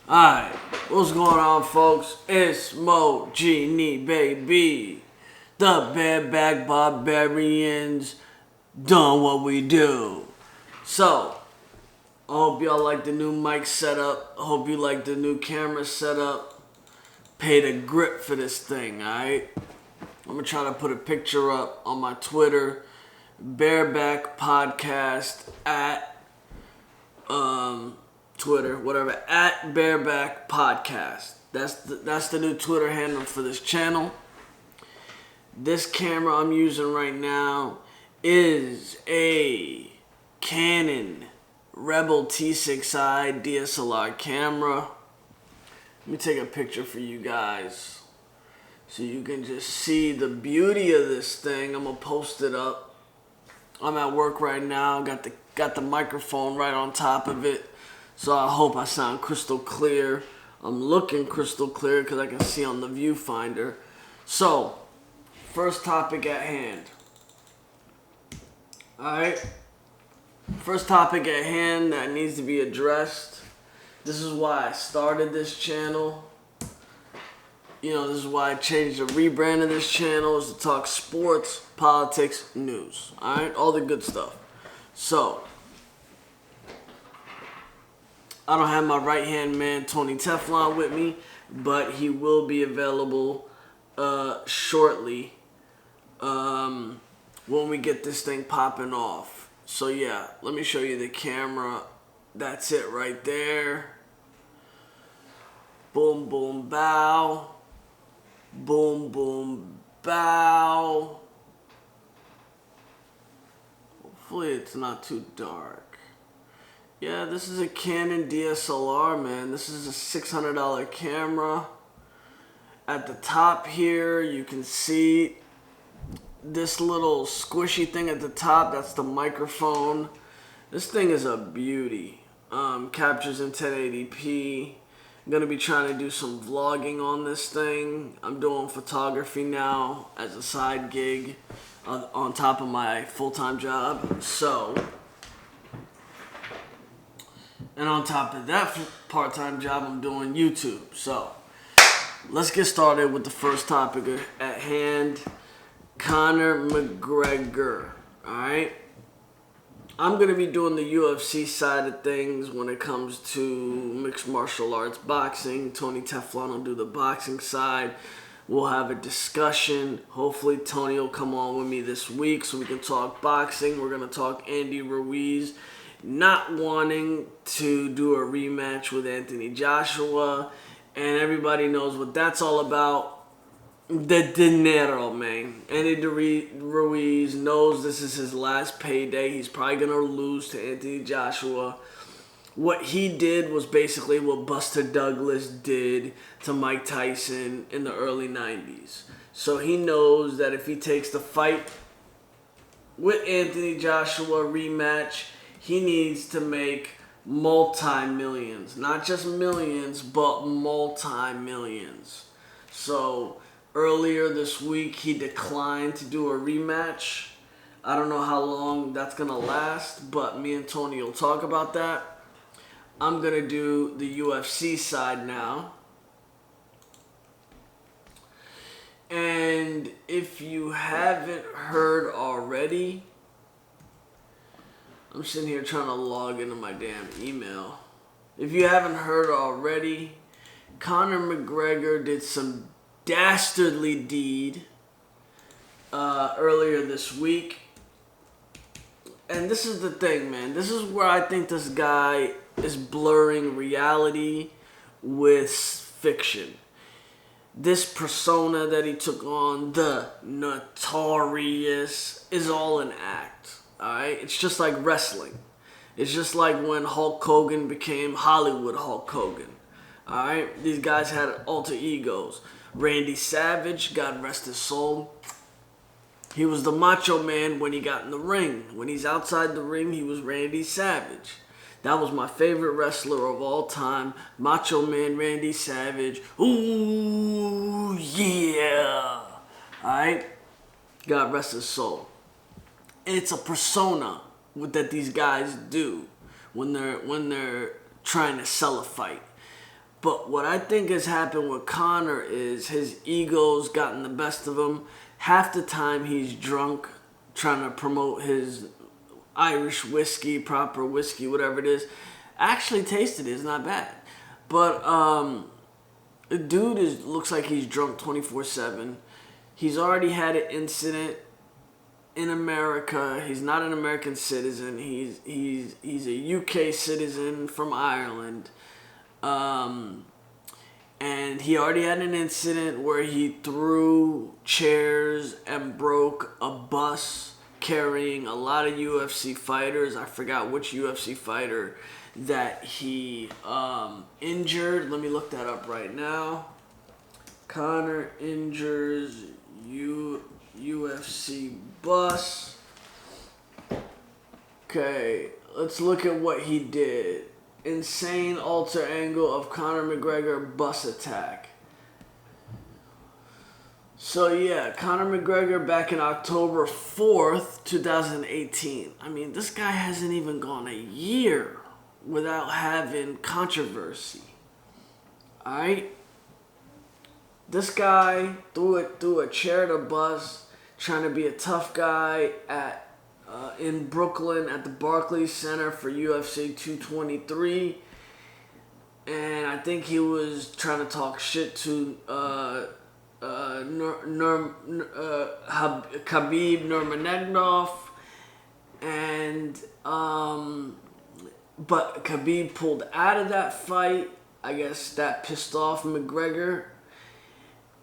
Alright, what's going on, folks? It's Mo Genie, baby. The bareback barbarians doing what we do. So, I hope y'all like the new mic setup. I hope you like the new camera setup. Paid a grip for this thing, alright? I'm gonna try to put a picture up on my Twitter. Bareback podcast at Twitter, whatever, at Bareback Podcast. That's the new Twitter handle for this channel. This camera I'm using right now is a Canon Rebel T6i DSLR camera. Let me take a picture for you guys so you can just see the beauty of this thing. I'm gonna post it up. I'm at work right now. Got the microphone right on top of it. So I hope I sound crystal clear. I'm looking crystal clear because I can see on the viewfinder. So, first topic at hand. Alright? First topic at hand that needs to be addressed. This is why I started this channel. You know, this is why I changed the rebrand of this channel, is to talk sports, politics, news. Alright? All the good stuff. So, I don't have my right-hand man, Tony Teflon, with me, but he will be available shortly when we get this thing popping off. So, yeah, let me show you the camera. That's it right there. Boom, boom, bow. Boom, boom, bow. Hopefully it's not too dark. Yeah, this is a Canon DSLR, man. This is a $600 camera. At the top here, you can see this little squishy thing at the top. That's the microphone. This thing is a beauty. Captures in 1080p. I'm going to be trying to do some vlogging on this thing. I'm doing photography now as a side gig on top of my full-time job. So, and on top of that part-time job, I'm doing YouTube. So, let's get started with the first topic at hand. Conor McGregor. Alright? I'm going to be doing the UFC side of things when it comes to mixed martial arts boxing. Tony Teflon will do the boxing side. We'll have a discussion. Hopefully Tony will come on with me this week so we can talk boxing. We're going to talk Andy Ruiz not wanting to do a rematch with Anthony Joshua. And everybody knows what that's all about. The dinero, man. Andy Ruiz knows this is his last payday. He's probably going to lose to Anthony Joshua. What he did was basically what Buster Douglas did to Mike Tyson in the early 90s. So he knows that if he takes the fight with Anthony Joshua rematch, he needs to make multi-millions. Not just millions, but multi-millions. So earlier this week, he declined to do a rematch. I don't know how long that's going to last, but me and Tony will talk about that. I'm going to do the UFC side now. And if you haven't heard already, I'm sitting here trying to log into my damn email. If you haven't heard already, Conor McGregor did some dastardly deed earlier this week. And this is the thing, man. This is where I think this guy is blurring reality with fiction. This persona that he took on, the Notorious, is all an act. Alright? It's just like wrestling. It's just like when Hulk Hogan became Hollywood Hulk Hogan. Alright? These guys had alter egos. Randy Savage, God rest his soul, he was the Macho Man when he got in the ring. When he's outside the ring, he was Randy Savage. That was my favorite wrestler of all time. Macho Man Randy Savage. Ooh, yeah. Alright? God rest his soul. It's a persona that these guys do when they're trying to sell a fight. But what I think has happened with Conor is his ego's gotten the best of him. Half the time he's drunk, trying to promote his Irish whiskey, proper whiskey, whatever it is. I actually tasted it. It's not bad. But the dude looks like he's drunk 24/7. He's already had an incident in America. He's not an American citizen. He's a UK citizen from Ireland. And he already had an incident where he threw chairs and broke a bus carrying a lot of UFC fighters. I forgot which UFC fighter that he injured. Let me look that up right now. Conor injures UFC bus. Okay, let's look at what he did. Insane alter angle of Conor McGregor bus attack. So yeah, Conor McGregor back in October 4th, 2018. I mean, this guy hasn't even gone a year without having controversy. Alright? This guy threw a chair at a bus, trying to be a tough guy in Brooklyn at the Barclays Center for UFC 223. And I think he was trying to talk shit to Khabib Nurmagomedov, and but Khabib pulled out of that fight. I guess that pissed off McGregor,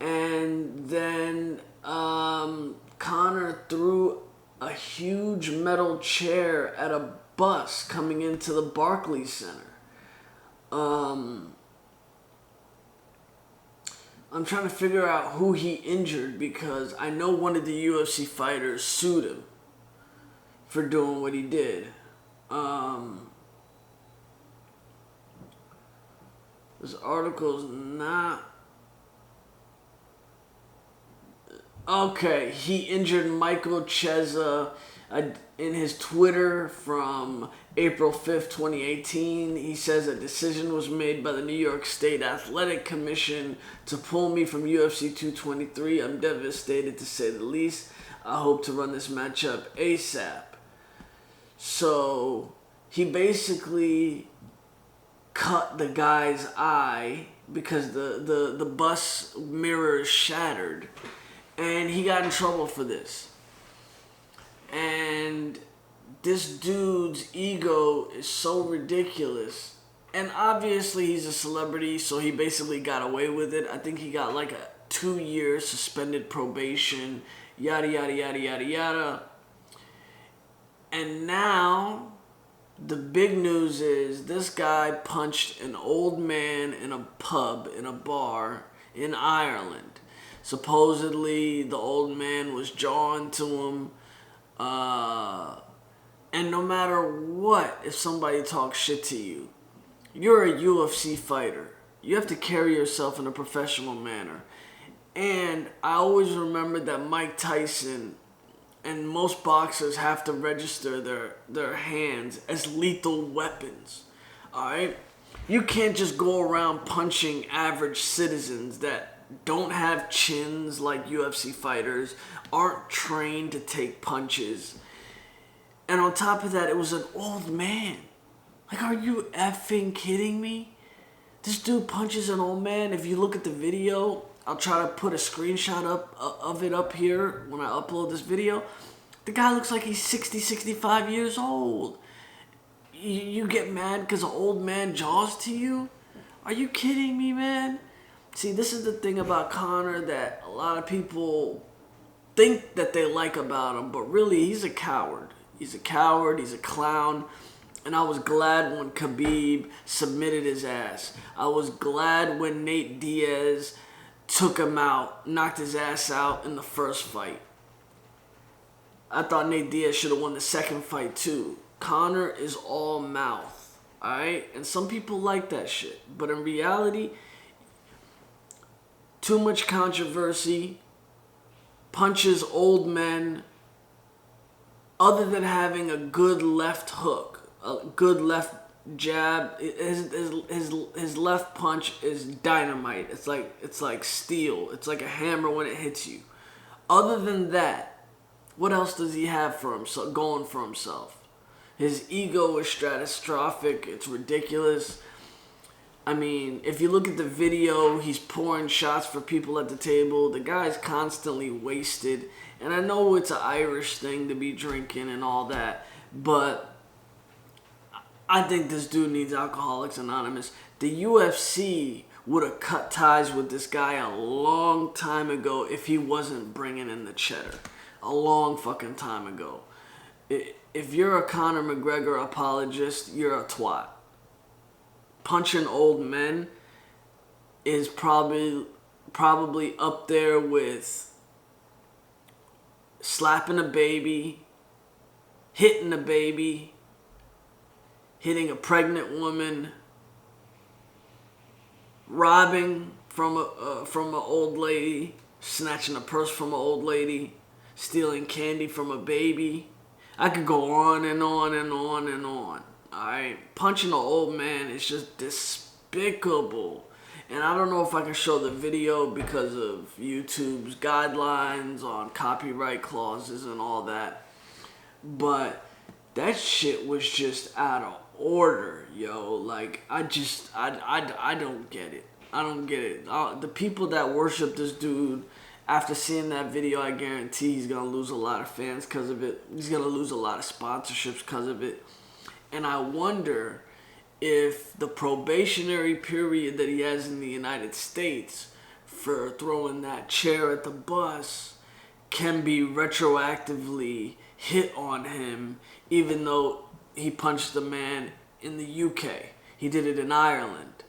and then Conor threw a huge metal chair at a bus coming into the Barclays Center. I'm trying to figure out who he injured, because I know one of the UFC fighters sued him for doing what he did. This article's not... Okay, he injured Michael Chiesa in his Twitter from April 5th, 2018. He says a decision was made by the New York State Athletic Commission to pull me from UFC 223. I'm devastated, to say the least. I hope to run this matchup ASAP. So he basically cut the guy's eye because the bus mirror is shattered. And he got in trouble for this. And this dude's ego is so ridiculous. And obviously he's a celebrity, so he basically got away with it. I think he got like a 2-year suspended probation, yada, yada, yada, yada, yada. And now the big news is this guy punched an old man in a pub, in a bar in Ireland. Supposedly, the old man was jawing to him. And no matter what, if somebody talks shit to you, you're a UFC fighter. You have to carry yourself in a professional manner. And I always remember that Mike Tyson and most boxers have to register their hands as lethal weapons. Alright? You can't just go around punching average citizens that don't have chins like UFC fighters, aren't trained to take punches. And on top of that, it was an old man. Like, are you effing kidding me? This dude punches an old man. If you look at the video, I'll try to put a screenshot of it up here when I upload this video. The guy looks like he's 60, 65 years old. You get mad because an old man jaws to you? Are you kidding me, man? See, this is the thing about Conor that a lot of people think that they like about him, but really he's a coward. He's a coward, he's a clown, and I was glad when Khabib submitted his ass. I was glad when Nate Diaz took him out, knocked his ass out in the first fight. I thought Nate Diaz should have won the second fight too. Conor is all mouth, alright? And some people like that shit, but in reality, too much controversy, punches old men, other than having a good left hook, a good left jab, his left punch is dynamite. It's like steel. It's like a hammer when it hits you. Other than that, what else does he have for himself, going for himself? His ego is stratospheric. It's ridiculous. I mean, if you look at the video, he's pouring shots for people at the table. The guy's constantly wasted. And I know it's an Irish thing to be drinking and all that, but I think this dude needs Alcoholics Anonymous. The UFC would have cut ties with this guy a long time ago if he wasn't bringing in the cheddar. A long fucking time ago. If you're a Conor McGregor apologist, you're a twat. Punching old men is probably up there with slapping a baby, hitting a baby, hitting a pregnant woman, robbing from an old lady, snatching a purse from an old lady, stealing candy from a baby. I could go on and on and on and on. Alright, punching an old man is just despicable. And I don't know if I can show the video because of YouTube's guidelines on copyright clauses and all that. But that shit was just out of order, yo. Like, I don't get it. I don't get it. The people that worship this dude, after seeing that video, I guarantee he's going to lose a lot of fans because of it. He's going to lose a lot of sponsorships because of it. And I wonder if the probationary period that he has in the United States for throwing that chair at the bus can be retroactively hit on him, even though he punched the man in the UK. He did it in Ireland.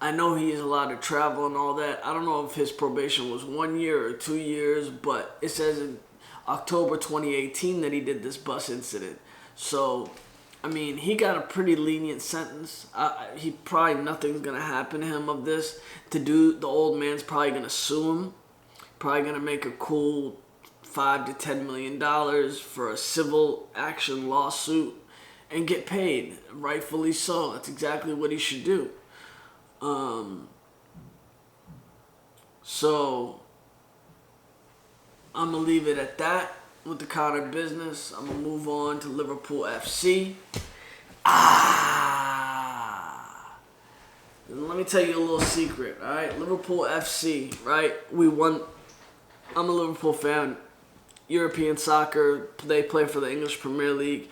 I know he is allowed to travel and all that. I don't know if his probation was 1 year or 2 years, but it says in October 2018 that he did this bus incident. So, I mean, he got a pretty lenient sentence. He probably nothing's gonna happen to him of this. The old man's probably gonna sue him. Probably gonna make a cool $5 to $10 million for a civil action lawsuit and get paid. Rightfully so. That's exactly what he should do. So I'm gonna leave it at that with the Conor business. I'm gonna move on to Liverpool FC. Let me tell you a little secret, all right? Liverpool FC, right? We won. I'm a Liverpool fan. European soccer. They play for the English Premier League.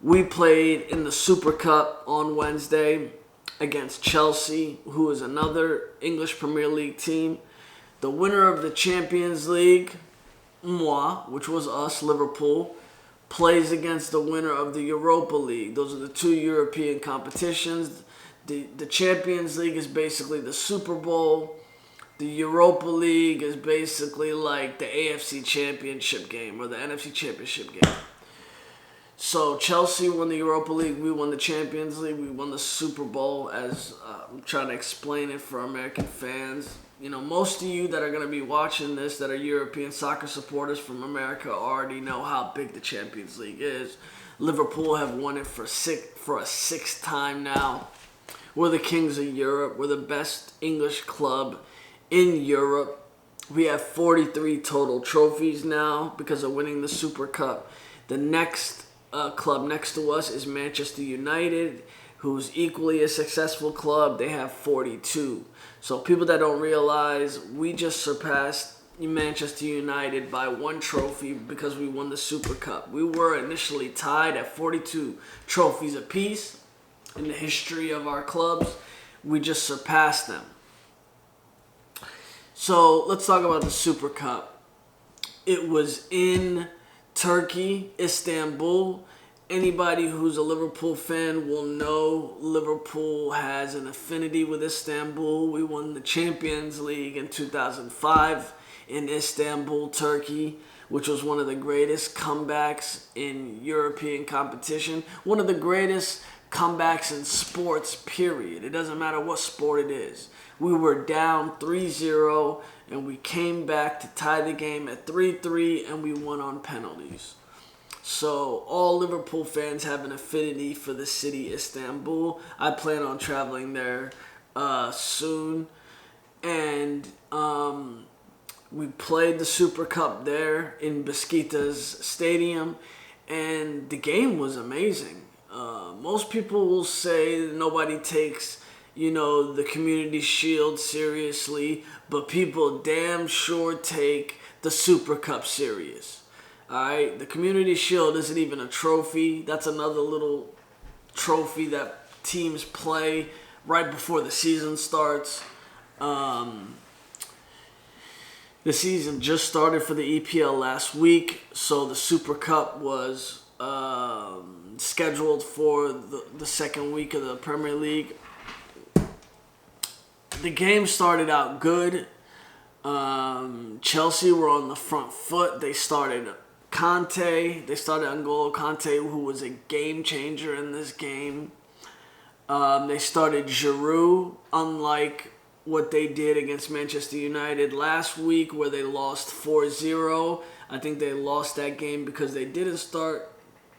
We played in the SUPERCUP on Wednesday against Chelsea, who is another English Premier League team. The winner of the Champions League, which was us, Liverpool, plays against the winner of the Europa League. Those are the two European competitions. The Champions League is basically the Super Bowl. The Europa League is basically like the AFC Championship game or the NFC Championship game. So Chelsea won the Europa League, we won the Champions League, we won the Super Bowl, as I'm trying to explain it for American fans. You know, most of you that are going to be watching this that are European soccer supporters from America already know how big the Champions League is. Liverpool have won it for a sixth time now. We're the kings of Europe. We're the best English club in Europe. We have 43 total trophies now because of winning the Super Cup. The next club next to us is Manchester United, who's equally a successful club. They have 42. So people that don't realize, we just surpassed Manchester United by one trophy because we won the Super Cup. We were initially tied at 42 trophies apiece in the history of our clubs. We just surpassed them. So let's talk about the Super Cup. It was in Turkey, Istanbul. Anybody who's a Liverpool fan will know Liverpool has an affinity with Istanbul. We won the Champions League in 2005 in Istanbul, Turkey, which was one of the greatest comebacks in European competition. One of the greatest comebacks in sports, period. It doesn't matter what sport it is. We were down 3-0, and we came back to tie the game at 3-3, and we won on penalties. So all Liverpool fans have an affinity for the city Istanbul. I plan on traveling there soon. And we played the Super Cup there in Besiktas Stadium. And the game was amazing. Most people will say that nobody takes, the Community Shield seriously, but people damn sure take the Super Cup serious. Alright, the Community Shield isn't even a trophy. That's another little trophy that teams play right before the season starts. The season just started for the EPL last week, so the Super Cup was scheduled for the second week of the Premier League. The game started out good. Chelsea were on the front foot. They started N'Golo Kante, who was a game changer in this game. They started Giroud, unlike what they did against Manchester United last week where they lost 4-0. I think they lost that game because they didn't start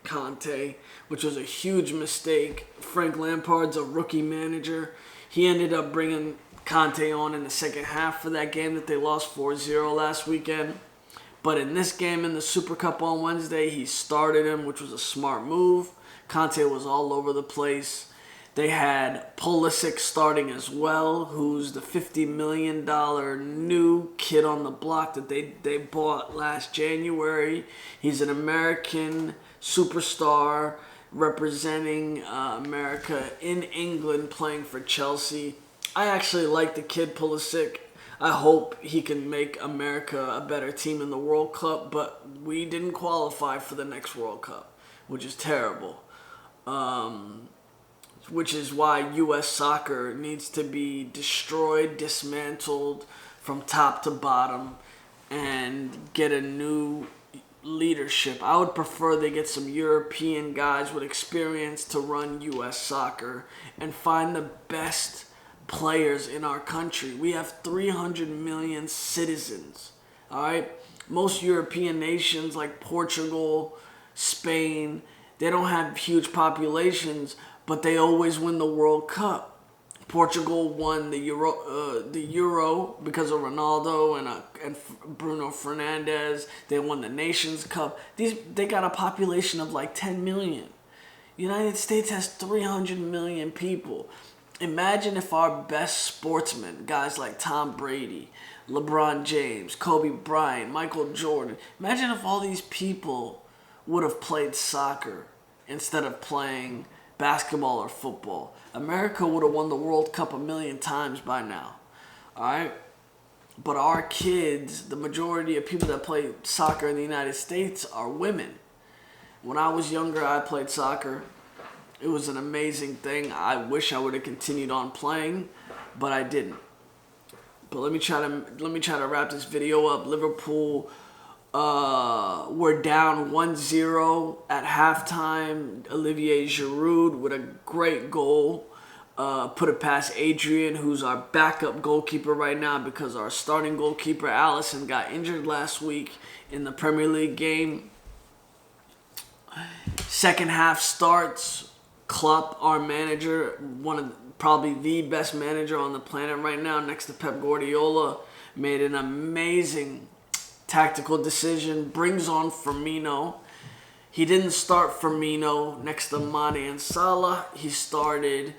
Kante, which was a huge mistake. Frank Lampard's a rookie manager. He ended up bringing Kante on in the second half for that game that they lost 4-0 last weekend. But in this game in the Super Cup on Wednesday, he started him, which was a smart move. Kante was all over the place. They had Pulisic starting as well, who's the $50 million new kid on the block that they bought last January. He's an American superstar representing America in England playing for Chelsea. I actually like the kid Pulisic. I hope he can make America a better team in the World Cup, but we didn't qualify for the next World Cup, which is terrible. Which is why U.S. soccer needs to be destroyed, dismantled from top to bottom, and get a new leadership. I would prefer they get some European guys with experience to run U.S. soccer and find the best players in our country. We have 300 million citizens, all right? Most European nations like Portugal, Spain, they don't have huge populations, but they always win the World Cup. Portugal won the Euro because of Ronaldo and Bruno Fernandes. They won the Nations Cup. They got a population of like 10 million. United States has 300 million people. Imagine if our best sportsmen, guys like Tom Brady, LeBron James, Kobe Bryant, Michael Jordan, imagine if all these people would have played soccer instead of playing basketball or football. America would have won the World Cup 1,000,000 times by now. Alright? But our kids, the majority of people that play soccer in the United States are women. When I was younger, I played soccer. It was an amazing thing. I wish I would have continued on playing, but I didn't. But let me try to wrap this video up. Liverpool were down 1-0 at halftime. Olivier Giroud with a great goal. Put it past Adrian, who's our backup goalkeeper right now because our starting goalkeeper, Alisson, got injured last week in the Premier League game. Second half starts. Klopp, our manager, probably the best manager on the planet right now, next to Pep Guardiola, made an amazing tactical decision, brings on Firmino. He didn't start Firmino next to Mane and Salah. He started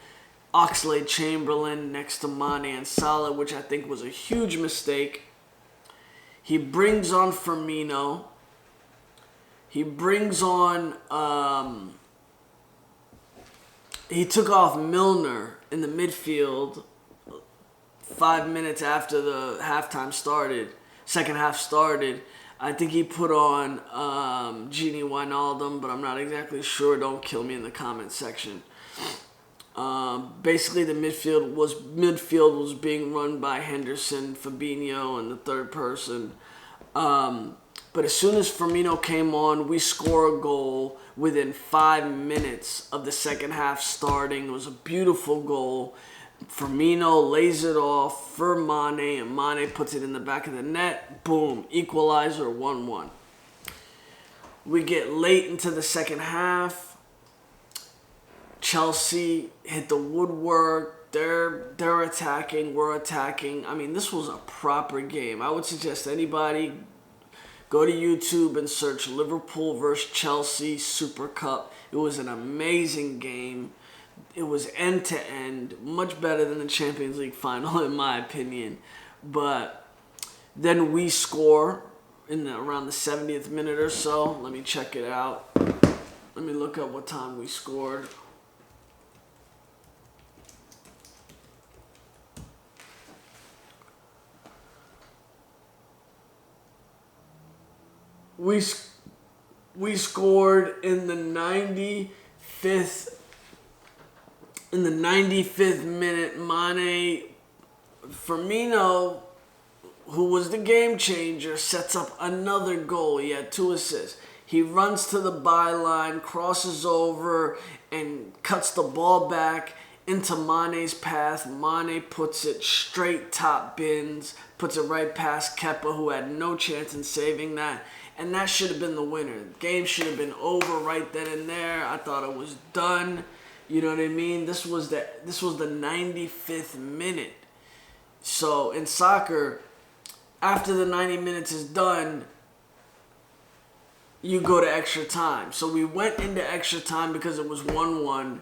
Oxlade-Chamberlain next to Mane and Salah, which I think was a huge mistake. He brings on Firmino. He brings on... he took off Milner in the midfield 5 minutes after the second half started. I think he put on Gini Wijnaldum, but I'm not exactly sure. Don't kill me in the comment section. Basically, the midfield was being run by Henderson, Fabinho, and the third person. But as soon as Firmino came on, we score a goal within 5 minutes of the second half starting. It was a beautiful goal. Firmino lays it off for Mane, and Mane puts it in the back of the net. Boom, equalizer, 1-1. We get late into the second half. Chelsea hit the woodwork. They're attacking. We're attacking. I mean, this was a proper game. I would suggest anybody go to YouTube and search Liverpool versus Chelsea Super Cup. It was an amazing game. It was end to end, much better than the Champions League final in my opinion. But then we score around the 70th minute or so. Let me check it out. Let me look up what time we scored. We scored in the 95th minute. Mane Firmino, who was the game changer, sets up another goal. He had 2 assists. He runs to the byline, crosses over, and cuts the ball back into Mane's path. Mane puts it straight top bins, puts it right past Kepa, who had no chance in saving that. And that should have been the winner. The game should have been over right then and there. I thought it was done. You know what I mean? This was the 95th minute. So in soccer, after the 90 minutes is done, you go to extra time. So we went into extra time because it was 1-1.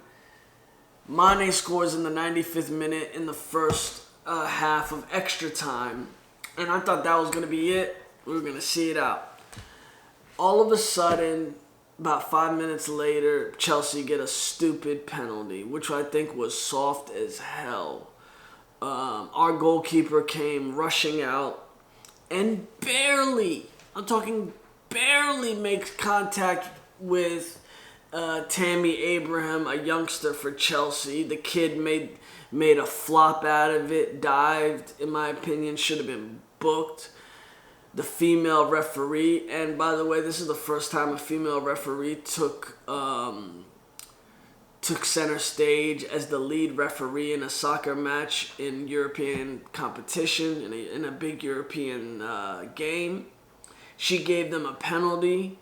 Mane scores in the 95th minute in the first half of extra time. And I thought that was going to be it. We were going to see it out. All of a sudden, about 5 minutes later, Chelsea get a stupid penalty, which I think was soft as hell. Our goalkeeper came rushing out and barely makes contact with Tammy Abraham, a youngster for Chelsea. The kid made a flop out of it, dived, in my opinion, should have been booked. The female referee, and by the way, this is the first time a female referee took center stage as the lead referee in a soccer match in European competition, in a big European game. She gave them a penalty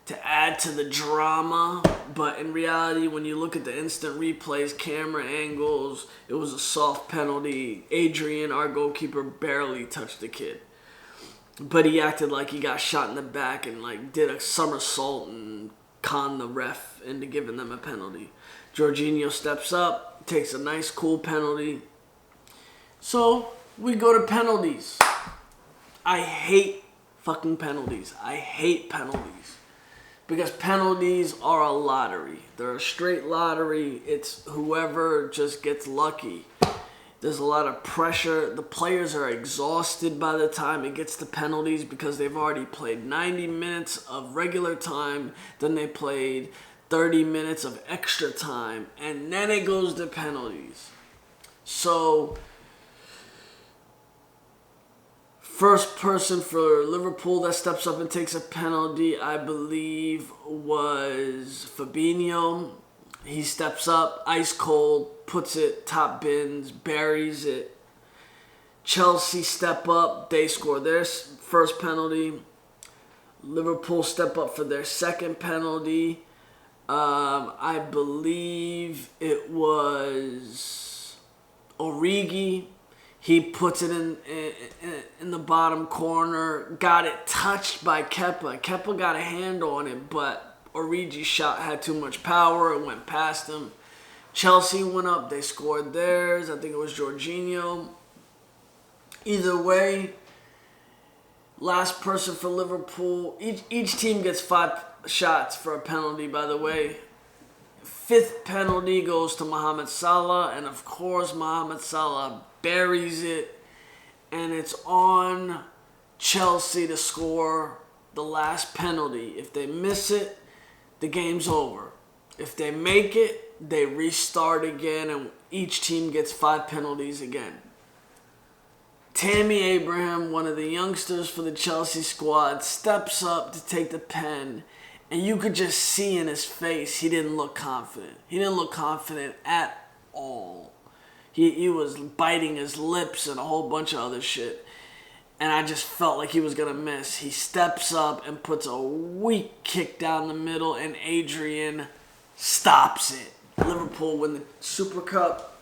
to add to the drama, but in reality, when you look at the instant replays, camera angles, it was a soft penalty. Adrian, our goalkeeper, barely touched the kid. But he acted like he got shot in the back and like did a somersault and conned the ref into giving them a penalty. Jorginho steps up, takes a nice cool penalty. So we go to penalties. I hate fucking penalties. I hate penalties. Because penalties are a lottery. They're a straight lottery. It's whoever just gets lucky. There's a lot of pressure. The players are exhausted by the time it gets to penalties because they've already played 90 minutes of regular time. Then they played 30 minutes of extra time. And then it goes to penalties. So, first person for Liverpool that steps up and takes a penalty, I believe, was Fabinho. He steps up, ice cold, puts it top bins, buries it. Chelsea step up, they score their first penalty. Liverpool step up for their second penalty. I believe it was Origi. He puts it in the bottom corner. Got it touched by Kepa. Kepa got a hand on it, but Origi's shot had too much power. It went past him. Chelsea went up. They scored theirs. I think it was Jorginho. Either way, last person for Liverpool. Each team gets 5 shots for a penalty, by the way. 5th penalty goes to Mohamed Salah. And, of course, Mohamed Salah buries it. And it's on Chelsea to score the last penalty. If they miss it, the game's over. If they make it, they restart again, and each team gets 5 penalties again. Tammy Abraham, one of the youngsters for the Chelsea squad, steps up to take the pen, and you could just see in his face he didn't look confident. He didn't look confident at all. He was biting his lips and a whole bunch of other shit. and I just felt like he was going to miss. He steps up and puts a weak kick down the middle, and Adrian stops it. Liverpool win the Super Cup.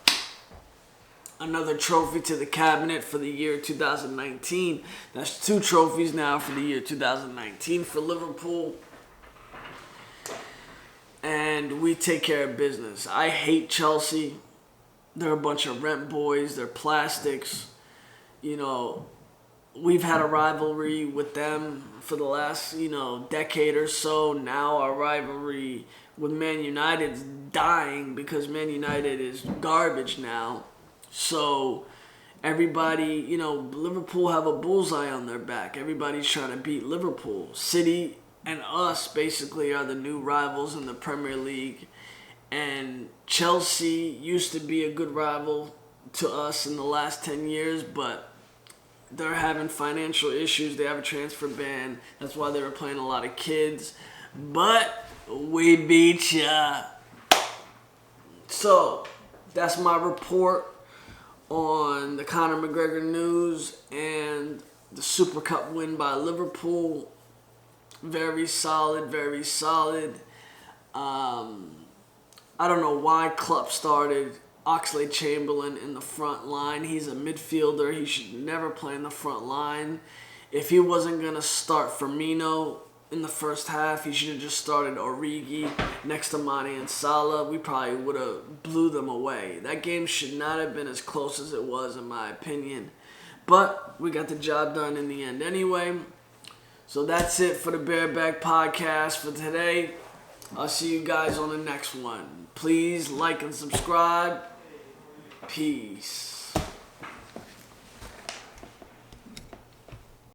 Another trophy to the cabinet for the year 2019. That's 2 trophies now for the year 2019 for Liverpool. And we take care of business. I hate Chelsea. They're a bunch of rent boys. They're plastics. You know, we've had a rivalry with them for the last, decade or so. Now our rivalry with Man United's dying because Man United is garbage now. So everybody, Liverpool have a bullseye on their back. Everybody's trying to beat Liverpool. City and us basically are the new rivals in the Premier League. And Chelsea used to be a good rival to us in the last 10 years, but they're having financial issues. They have a transfer ban. That's why they were playing a lot of kids. But we beat ya. So that's my report on the Conor McGregor news and the Super Cup win by Liverpool. Very solid, very solid. I don't know why Klopp started Oxlade-Chamberlain in the front line. He's a midfielder. He should never play in the front line. If he wasn't going to start Firmino in the first half, he should have just started Origi next to Mane and Salah. We probably would have blew them away. That game should not have been as close as it was, in my opinion. But we got the job done in the end anyway. So that's it for the Bareback Podcast for today. I'll see you guys on the next one. Please like and subscribe. Peace.